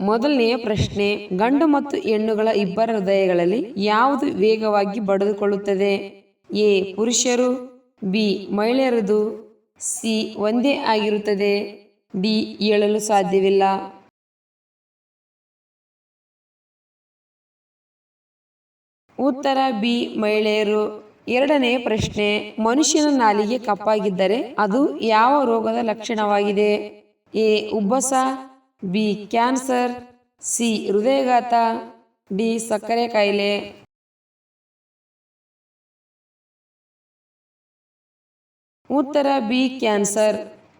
ಮೊದಲನೆಯ ಪ್ರಶ್ನೆ, ಗಂಡು ಮತ್ತು ಹೆಣ್ಣುಗಳ ಇಬ್ಬರ ಹೃದಯಗಳಲ್ಲಿ ಯಾವುದು ವೇಗವಾಗಿ ಬಡಿದುಕೊಳ್ಳುತ್ತದೆ? ಎ ಪುರುಷರು, ಬಿ ಮಹಿಳೆಯರದು, ಸಿ ಒಂದೇ ಆಗಿರುತ್ತದೆ, ಡಿ ಹೇಳಲು ಸಾಧ್ಯವಿಲ್ಲ. ಉತ್ತರ ಬಿ ಮಹಿಳೆಯರು. ಎರಡನೇ ಪ್ರಶ್ನೆ, ಮನುಷ್ಯನ ನಾಲಿಗೆ ಕಪ್ಪಾಗಿದ್ದರೆ ಅದು ಯಾವ ರೋಗದ ಲಕ್ಷಣವಾಗಿದೆ? ಎ ಉಬ್ಬಸ, ಬಿ ಕ್ಯಾನ್ಸರ್, ಸಿ ಹೃದಯಘಾತ, ಡಿ ಸಕ್ಕರೆ ಕಾಯಿಲೆ. ಉತ್ತರ ಬಿ ಕ್ಯಾನ್ಸರ್.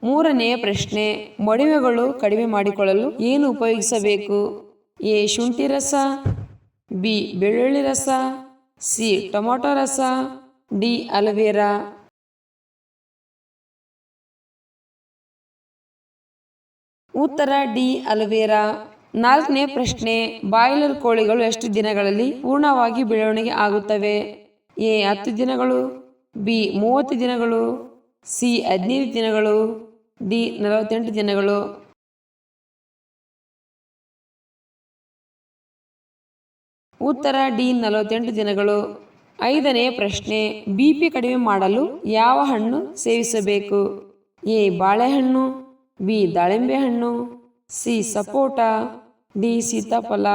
ಮೂರನೇ ಪ್ರಶ್ನೆ, ಮೊಡವೆಗಳು ಕಡಿಮೆ ಮಾಡಿಕೊಳ್ಳಲು ಏನು ಉಪಯೋಗಿಸಬೇಕು? ಎ ಶುಂಠಿ ರಸ, ಬಿ ಬೆಳ್ಳುಳ್ಳಿ ರಸ, ಸಿ ಟೊಮೆಟೊ ರಸ, ಡಿ ಅಲೋವೆರಾ. ಉತ್ತರ ಡಿ ಅಲೋವೆರಾ. ನಾಲ್ಕನೇ ಪ್ರಶ್ನೆ, ಬಾಯ್ಲರ್ ಕೋಳಿಗಳು ಎಷ್ಟು ದಿನಗಳಲ್ಲಿ ಪೂರ್ಣವಾಗಿ ಬೆಳವಣಿಗೆ ಆಗುತ್ತವೆ? ಎ 10 ದಿನಗಳು, ಬಿ 30 ದಿನಗಳು, ಸಿ 15 ದಿನಗಳು, ಡಿ 48 ದಿನಗಳು. ಉತ್ತರ ಡಿ 48 ದಿನಗಳು. ಐದನೇ ಪ್ರಶ್ನೆ, ಬಿಪಿ ಕಡಿಮೆ ಮಾಡಲು ಯಾವ ಹಣ್ಣು ಸೇವಿಸಬೇಕು? ಎ ಬಾಳೆಹಣ್ಣು, ಬಿ ದಾಳಿಂಬೆ ಹಣ್ಣು, ಸಿ ಸಪೋಟ, ಡಿ ಸೀತಾಫಲ.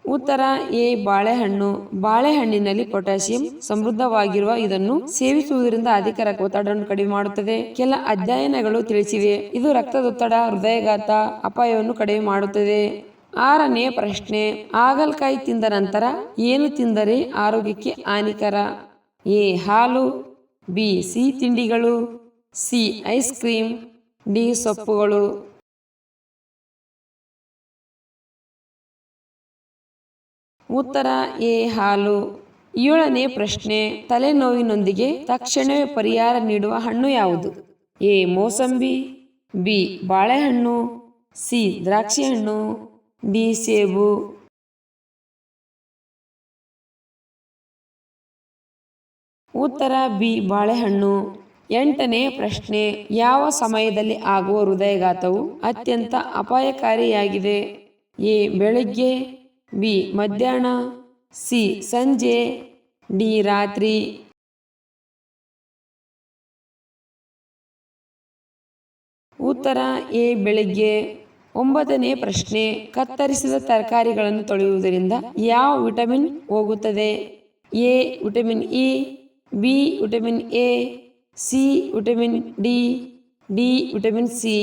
ಉತ್ತರ ಎ ಬಾಳೆಹಣ್ಣು. ಬಾಳೆಹಣ್ಣಿನಲ್ಲಿ ಪೊಟ್ಯಾಸಿಯಂ ಸಮೃದ್ಧವಾಗಿರುವ ಇದನ್ನು ಸೇವಿಸುವುದರಿಂದ ಅಧಿಕ ರಕ್ತದೊತ್ತಡವನ್ನು ಕಡಿಮೆ ಮಾಡುತ್ತದೆ. ಕೆಲ ಅಧ್ಯಯನಗಳು ತಿಳಿಸಿವೆ ಇದು ರಕ್ತದೊತ್ತಡ, ಹೃದಯಘಾತ ಅಪಾಯವನ್ನು ಕಡಿಮೆ ಮಾಡುತ್ತದೆ. ಆರನೇ ಪ್ರಶ್ನೆ, ಹಾಗಲಕಾಯಿ ತಿಂದ ನಂತರ ಏನು ತಿಂದರೆ ಆರೋಗ್ಯಕ್ಕೆ ಹಾನಿಕರ? ಎ ಹಾಲು, ಬಿ ಸಿಹಿ ತಿಂಡಿಗಳು, ಸಿ ಐಸ್ ಕ್ರೀಮ್, ಡಿ ಸೊಪ್ಪುಗಳು. ಉತ್ತರ ಎ ಹಾಲು. ಏಳನೇ ಪ್ರಶ್ನೆ, ತಲೆನೋವಿನೊಂದಿಗೆ ತಕ್ಷಣವೇ ಪರಿಹಾರ ನೀಡುವ ಹಣ್ಣು ಯಾವುದು? ಎ ಮೋಸಂಬಿ, ಬಿ ಬಾಳೆಹಣ್ಣು, ಸಿ ದ್ರಾಕ್ಷಿ ಹಣ್ಣು, ಡಿ ಸೇಬು. ಉತ್ತರ ಬಿ ಬಾಳೆಹಣ್ಣು. ಎಂಟನೇ ಪ್ರಶ್ನೆ, ಯಾವ ಸಮಯದಲ್ಲಿ ಆಗುವ ಹೃದಯಘಾತವು ಅತ್ಯಂತ ಅಪಾಯಕಾರಿಯಾಗಿದೆ? ಎ ಬೆಳಗ್ಗೆ, ಬಿ ಮಧ್ಯಾಹ್ನ, ಸಿ ಸಂಜೆ, ಡಿ ರಾತ್ರಿ. ಉತ್ತರ ಎ ಬೆಳಗ್ಗೆ. ಒಂಬತ್ತನೇ ಪ್ರಶ್ನೆ, ಕತ್ತರಿಸಿದ ತರಕಾರಿಗಳನ್ನು ತೊಳೆಯುವುದರಿಂದ ಯಾವ ವಿಟಮಿನ್ ಹೋಗುತ್ತದೆ? A vitamin E, B vitamin A, C vitamin D, D vitamin C.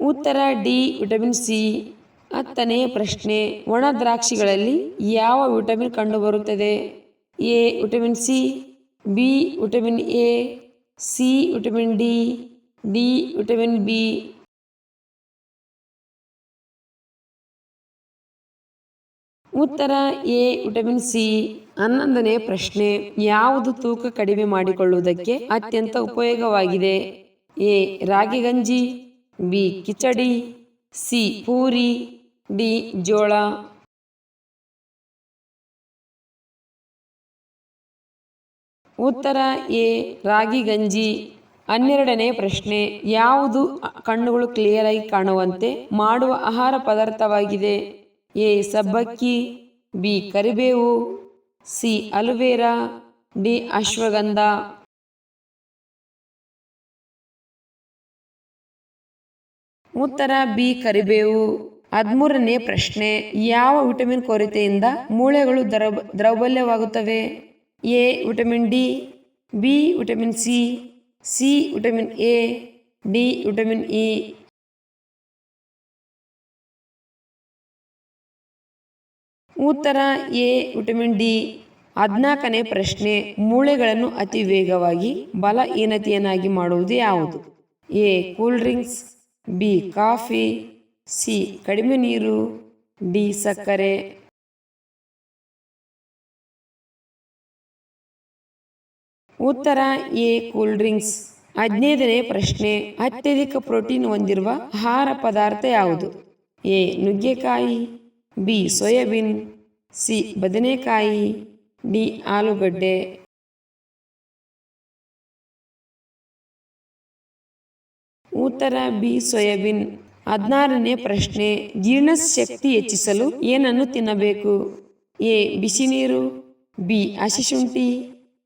ಉತ್ತರ ಡಿ ವಿಟಮಿನ್ ಸಿ. ಹತ್ತನೇ ಪ್ರಶ್ನೆ, ಒಣ ದ್ರಾಕ್ಷಿಗಳಲ್ಲಿ ಯಾವ ವಿಟಮಿನ್ ಕಂಡುಬರುತ್ತದೆ? A vitamin C, B vitamin A, C vitamin D, D vitamin B. ಉತ್ತರ ಎ ವಿಟಮಿನ್ ಸಿ. ಹನ್ನೊಂದನೇ ಪ್ರಶ್ನೆ, ಯಾವುದು ತೂಕ ಕಡಿಮೆ ಮಾಡಿಕೊಳ್ಳುವುದಕ್ಕೆ ಅತ್ಯಂತ ಉಪಯೋಗವಾಗಿದೆ? ಎ ರಾಗಿ ಗಂಜಿ, B khichdi, C puri, D ಜೋಳ. ಉತ್ತರ ಎ ರಾಗಿ ಗಂಜಿ. ಹನ್ನೆರಡನೇ ಪ್ರಶ್ನೆ, ಯಾವುದು ಕಣ್ಣುಗಳು ಕ್ಲಿಯರ್ ಆಗಿ ಕಾಣುವಂತೆ ಮಾಡುವ ಆಹಾರ ಪದಾರ್ಥವಾಗಿದೆ? ಎ ಸಬ್ಬಕ್ಕಿ, ಬಿ ಕರಿಬೇವು, ಸಿ ಅಲೋವೆರಾ, ಡಿ ಅಶ್ವಗಂಧ. ಉತ್ತರ ಬಿ ಕರಿಬೇವು. 13ನೇ ಪ್ರಶ್ನೆ, ಯಾವ ವಿಟಮಿನ್ ಕೊರತೆಯಿಂದ ಮೂಳೆಗಳು ದೌರ್ಬಲ್ಯವಾಗುತ್ತವೆ? A vitamin D, B vitamin C, C vitamin A, D vitamin E. ಉತ್ತರ ಎ ವಿಟಮಿನ್ ಡಿ. 14ನೇ ಪ್ರಶ್ನೆ, ಮೂಳೆಗಳನ್ನು ಅತಿ ವೇಗವಾಗಿ ಬಲಹೀನತೆಯನ್ನಾಗಿ ಮಾಡುವುದು ಯಾವುದು? A cool drinks, B coffee, C ಕಡಿಮೆ ನೀರು, ಡಿ ಸಕ್ಕರೆ. ಉತ್ತರ ಎ ಕೂಲ್ ಡ್ರಿಂಕ್ಸ್. 15ನೇ ಪ್ರಶ್ನೆ, ಅತ್ಯಧಿಕ ಪ್ರೋಟೀನ್ ಹೊಂದಿರುವ ಆಹಾರ ಪದಾರ್ಥ ಯಾವುದು? ಎ ನುಗ್ಗೆಕಾಯಿ, ಬಿ ಸೋಯಾಬೀನ್, ಸಿ ಬದನೆಕಾಯಿ, ಡಿ ಆಲೂಗಡ್ಡೆ. ಉತ್ತರ ಬಿ ಸೋಯಾಬೀನ್. 16ನೇ ಪ್ರಶ್ನೆ, ಜೀರ್ಣಶಕ್ತಿ ಹೆಚ್ಚಿಸಲು ಏನನ್ನು ತಿನ್ನಬೇಕು? ಎ ಬಿಸಿ ನೀರು, ಬಿ ಹಸಿ ಶುಂಠಿ,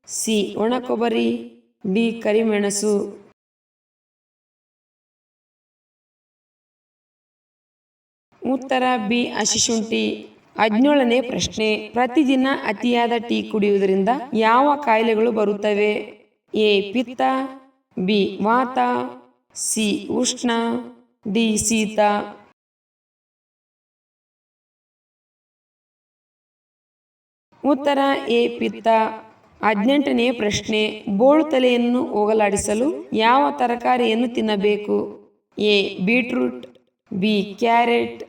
ಸಿ ಒಣ ಕೊಬ್ಬರಿ, ಡಿ ಕರಿಮೆಣಸು. ಉತ್ತರ ಬಿ ಹಸಿ ಶುಂಠಿ. 17ನೇ ಪ್ರಶ್ನೆ, ಪ್ರತಿದಿನ ಅತಿಯಾದ ಟೀ ಕುಡಿಯುವುದರಿಂದ ಯಾವ ಕಾಯಿಲೆಗಳು ಬರುತ್ತವೆ? ಎ ಪಿತ್ತ, ಬಿ ವಾತ, ಸಿ ಉಷ್ಣ, ಡಿ ಶೀತ. ಉತ್ತರ ಎ ಪಿತ್ತ. 18ನೇ ಪ್ರಶ್ನೆ, ಬೋಳು ತಲೆಯನ್ನು ಹೋಗಲಾಡಿಸಲು ಯಾವ ತರಕಾರಿಯನ್ನು ತಿನ್ನಬೇಕು? A beetroot, B carrot,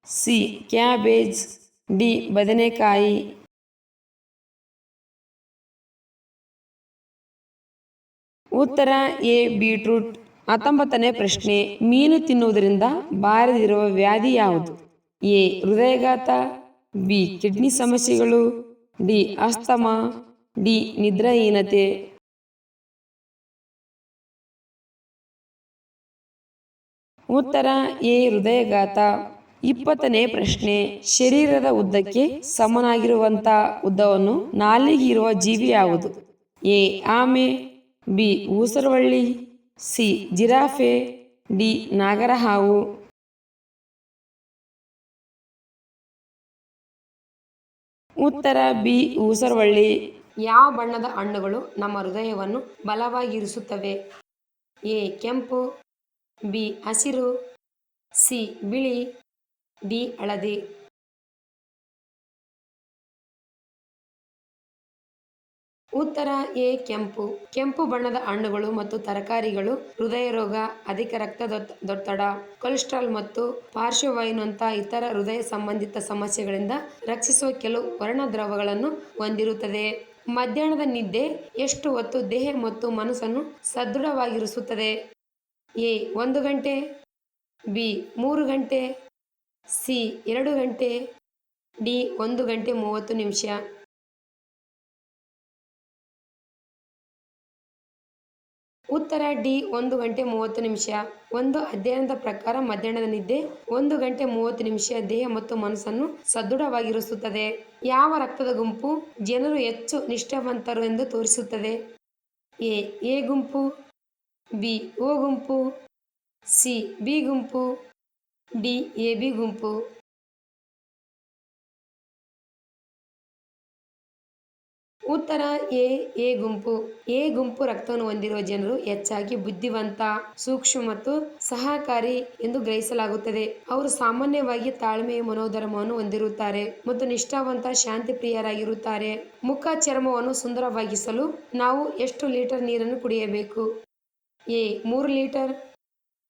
C cabbage, D ಬದನೆಕಾಯಿ. ಉತ್ತರ ಎ ಬೀಟ್ರೂಟ್. 19ನೇ ಪ್ರಶ್ನೆ, ಮೀನು ತಿನ್ನುವುದರಿಂದ ಬಾರದಿರುವ ವ್ಯಾಧಿ ಯಾವುದು? ಎ ಹೃದಯಾಘಾತ, ಬಿ ಕಿಡ್ನಿ ಸಮಸ್ಯೆಗಳು, ಡಿ ಅಸ್ತಮಾ, ಡಿ ನಿದ್ರಾಹೀನತೆ. ಉತ್ತರ ಎ ಹೃದಯಾಘಾತ. 20ನೇ ಪ್ರಶ್ನೆ, ಶರೀರದ ಉದ್ದಕ್ಕೆ ಸಮನಾಗಿರುವಂಥ ಉದ್ದವನ್ನು ನಾಲಿಗೆ ಇರುವ ಜೀವಿ ಯಾವುದು? ಎ ಆಮೆ, ಬಿ ಊಸರವಳ್ಳಿ, ಸಿ ಜಿರಾಫೆ, ಡಿ ನಾಗರಹಾವು. ಉತ್ತರ ಬಿ ಊಸರವಳ್ಳಿ. ಯಾವ ಬಣ್ಣದ ಹಣ್ಣುಗಳು ನಮ್ಮ ಹೃದಯವನ್ನು ಬಲವಾಗಿರಿಸುತ್ತವೆ? ಎ ಕೆಂಪು, ಬಿ ಹಸಿರು, ಸಿ ಬಿಳಿ, ಡಿ ಹಳದಿ. ಉತ್ತರ ಎ ಕೆಂಪು. ಕೆಂಪು ಬಣ್ಣದ ಹಣ್ಣುಗಳು ಮತ್ತು ತರಕಾರಿಗಳು ಹೃದಯ ರೋಗ, ಅಧಿಕ ರಕ್ತದೊತ್ತಡ, ಕೊಲೆಸ್ಟ್ರಾಲ್ ಮತ್ತು ಪಾರ್ಶ್ವವಾಯುನಂತಹ ಇತರ ಹೃದಯ ಸಂಬಂಧಿತ ಸಮಸ್ಯೆಗಳಿಂದ ರಕ್ಷಿಸುವ ಕೆಲವು ವರ್ಣದ್ರವ್ಯಗಳನ್ನು ಹೊಂದಿರುತ್ತದೆ. ಮಧ್ಯಾಹ್ನದ ನಿದ್ದೆ ಎಷ್ಟು ಹೊತ್ತು ದೇಹ ಮತ್ತು ಮನಸ್ಸನ್ನು ಸದೃಢವಾಗಿರಿಸುತ್ತದೆ? ಎ 1 ಗಂಟೆ, ಬಿ 3 ಗಂಟೆ, ಸಿ 2 ಗಂಟೆ, ಡಿ 1 ಗಂಟೆ 30 ನಿಮಿಷ. ಉತ್ತರ ಡಿ 1 ಗಂಟೆ 30 ನಿಮಿಷ. ಒಂದು ಅಧ್ಯಯನದ ಪ್ರಕಾರ ಮಧ್ಯಾಹ್ನದ ನಿದ್ದೆ 1 ಗಂಟೆ 30 ನಿಮಿಷ ದೇಹ ಮತ್ತು ಮನಸ್ಸನ್ನು ಸದೃಢವಾಗಿರಿಸುತ್ತದೆ. ಯಾವ ರಕ್ತದ ಗುಂಪು ಜನರು ಹೆಚ್ಚು ನಿಷ್ಠಾವಂತರು ಎಂದು ತೋರಿಸುತ್ತದೆ? ಎ ಗುಂಪು, ಬಿ ಓ ಗುಂಪು, ಸಿ ಬಿ ಗುಂಪು, ಡಿ ಎ ಬಿ ಗುಂಪು. ಉತ್ತರ ಎ ಗುಂಪು. ಎ ಗುಂಪು ರಕ್ತವನ್ನು ಹೊಂದಿರುವ ಜನರು ಹೆಚ್ಚಾಗಿ ಬುದ್ಧಿವಂತ, ಸೂಕ್ಷ್ಮ ಮತ್ತು ಸಹಕಾರಿ ಎಂದು ಗ್ರಹಿಸಲಾಗುತ್ತದೆ. ಅವರು ಸಾಮಾನ್ಯವಾಗಿ ತಾಳ್ಮೆಯ ಮನೋಧರ್ಮವನ್ನು ಹೊಂದಿರುತ್ತಾರೆ ಮತ್ತು ನಿಷ್ಠಾವಂತ, ಶಾಂತಿ ಪ್ರಿಯರಾಗಿರುತ್ತಾರೆ. ಮುಖ ಚರ್ಮವನ್ನು ಸುಂದರವಾಗಿಸಲು ನಾವು ಎಷ್ಟು ಲೀಟರ್ ನೀರನ್ನು ಕುಡಿಯಬೇಕು? A 3 litre,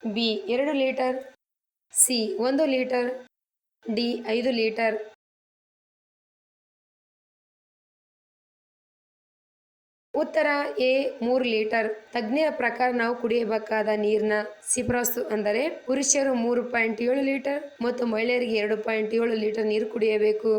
B 2 litre, C 1 litre, D 5 litre. ಉತ್ತರ ಎ 3 ಲೀಟರ್. ತಜ್ಞರ ಪ್ರಕಾರ ನಾವು ಕುಡಿಯಬೇಕಾದ ನೀರಿನ ಶಿಫಾರಸು ಅಂದರೆ ಪುರುಷರು 3.7 ಲೀಟರ್ ಮತ್ತು ಮಹಿಳೆಯರಿಗೆ 2.7 ಲೀಟರ್ ನೀರು ಕುಡಿಯಬೇಕು.